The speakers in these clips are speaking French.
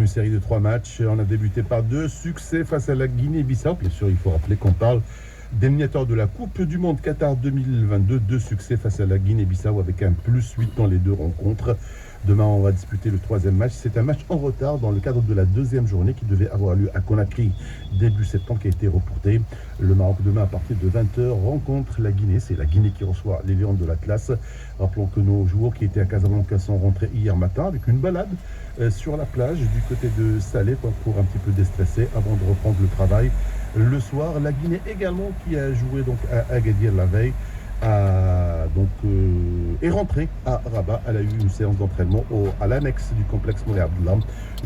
série de 3 matchs. On a débuté par 2 succès face à la Guinée-Bissau. Bien sûr, il faut rappeler qu'on parle d'éliminateur de la Coupe du Monde Qatar 2022. 2 succès face à la Guinée-Bissau avec un +8 dans les 2 rencontres. Demain, on va disputer le 3e match. C'est un match en retard dans le cadre de la 2e journée qui devait avoir lieu à Conakry début septembre, qui a été reporté. Le Maroc, demain, à partir de 20h, rencontre la Guinée. C'est la Guinée qui reçoit les Lions de l'Atlas. Rappelons que nos joueurs qui étaient à Casablanca sont rentrés hier matin avec une balade sur la plage du côté de Salé pour un petit peu déstresser avant de reprendre le travail le soir. La Guinée également qui a joué donc à Agadir la veille est rentrée à Rabat. Elle a eu une séance d'entraînement à l'annexe du complexe Moulay Abdullah.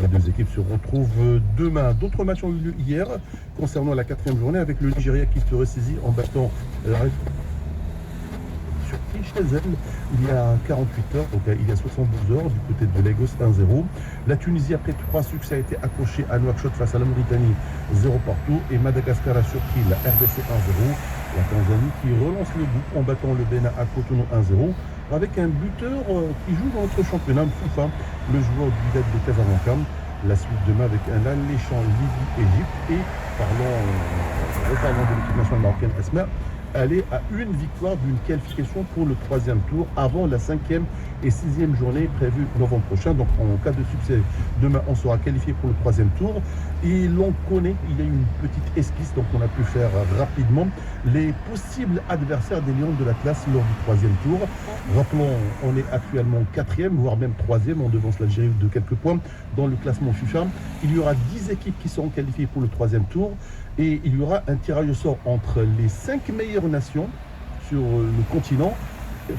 Les 2 équipes se retrouvent demain. D'autres matchs ont eu lieu hier concernant la 4e journée avec le Nigeria qui se ressaisit en battant chez elle il y a 48 heures, donc il y a 72 heures, du côté de Lagos 1-0. La Tunisie, après 3 succès, a été accrochée à Nouakchott face à la Mauritanie 0 partout. Et Madagascar a surpris la RDC 1-0. La Tanzanie qui relance le groupe en battant le Bénin à Cotonou 1-0 avec un buteur qui joue dans notre championnat, Foufa, le joueur du Wydad de Casablanca. La suite demain avec un alléchant Libye-Égypte. Et reparlant de l'équipe nationale marocaine Esmer, aller à une victoire d'une qualification pour le 3e tour avant la 5e et 6e journée prévue novembre prochain. Donc en cas de succès, demain on sera qualifié pour le 3e tour. Et l'on connaît, il y a une petite esquisse, donc on a pu faire rapidement les possibles adversaires des Lions de l'Atlas lors du 3e tour. Rappelons, on est actuellement 4e, voire même 3e, on devance l'Algérie de quelques points dans le classement FIFA. Il y aura 10 équipes qui seront qualifiées pour le 3e tour. Et il y aura un tirage au sort entre les 5 meilleures nations sur le continent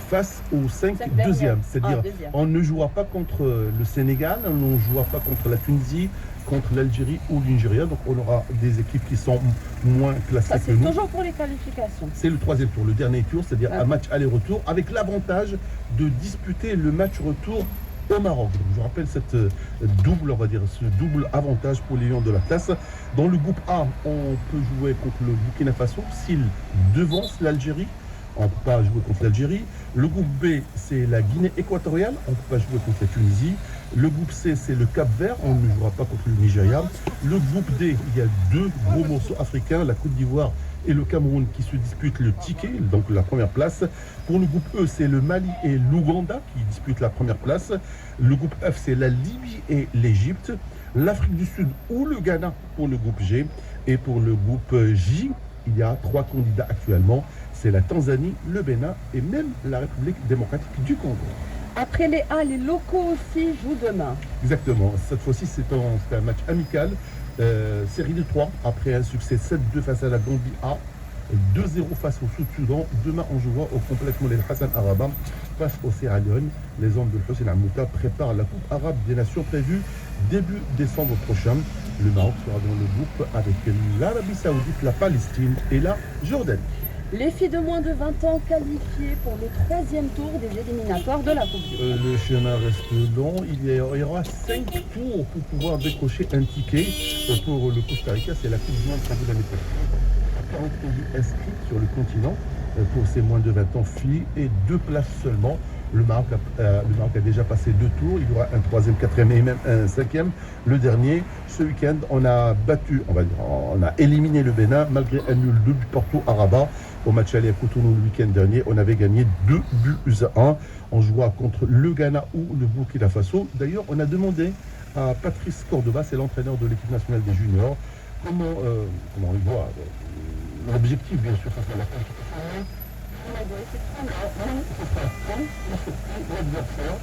face aux 5 deuxièmes. C'est-à-dire, on ne jouera pas contre le Sénégal, on ne jouera pas contre la Tunisie, contre l'Algérie ou le Nigeria. Donc on aura des équipes qui sont moins classées que nous. C'est toujours pour les qualifications. C'est le 3e tour, le dernier tour, c'est-à-dire un match aller-retour, avec l'avantage de disputer le match retour au Maroc. Donc, je rappelle ce double avantage pour les Lions de l'Atlas. Dans le groupe A, on peut jouer contre le Burkina Faso s'il devance l'Algérie. On ne peut pas jouer contre l'Algérie. Le groupe B, c'est la Guinée équatoriale. On ne peut pas jouer contre la Tunisie. Le groupe C, c'est le Cap-Vert. On ne jouera pas contre le Nigeria. Le groupe D, il y a 2 gros morceaux africains, la Côte d'Ivoire et le Cameroun qui se disputent le ticket, donc la première place. Pour le groupe E, c'est le Mali et l'Ouganda qui disputent la première place. Le groupe F, c'est la Libye et l'Égypte. L'Afrique du Sud ou le Ghana pour le groupe G. Et pour le groupe J, il y a 3 candidats actuellement. C'est la Tanzanie, le Bénin et même la République démocratique du Congo. Après les A, les locaux aussi jouent demain. Exactement. Cette fois-ci, c'est un match amical. Série de 3, après un succès 7-2 face à la Gambie A, 2-0 face au Sud-Soudan. Demain, on jouera au complexe Moulay Hassan Araba face au Sierra Leone. Les hommes de Hossein Amouta préparent la Coupe arabe des nations prévue début décembre prochain. Le Maroc sera dans le groupe avec l'Arabie Saoudite, la Palestine et la Jordanie. Les filles de moins de 20 ans qualifiées pour le 3e tour des éliminatoires de la Coupe du Monde. Le chemin reste long. Il y aura 5 tours pour pouvoir décrocher un ticket pour le Costa Rica. C'est la Coupe du Monde prévue l'année prochaine. 40 pays inscrits sur le continent pour ces moins de 20 ans filles et 2 places seulement. Le Maroc a déjà passé 2 tours. Il y aura un 3e, 4e et même un 5e. Le dernier, ce week-end, on a éliminé le Bénin malgré un nul 2 buts partout à Rabat. Au match aller à Cotonou le week-end dernier, on avait gagné 2-1. On jouera contre le Ghana ou le Burkina Faso. D'ailleurs, on a demandé à Patrice Cordoba, c'est l'entraîneur de l'équipe nationale des juniors, comment il voit l'objectif, bien sûr, face à la qualification. On a l'adversaire.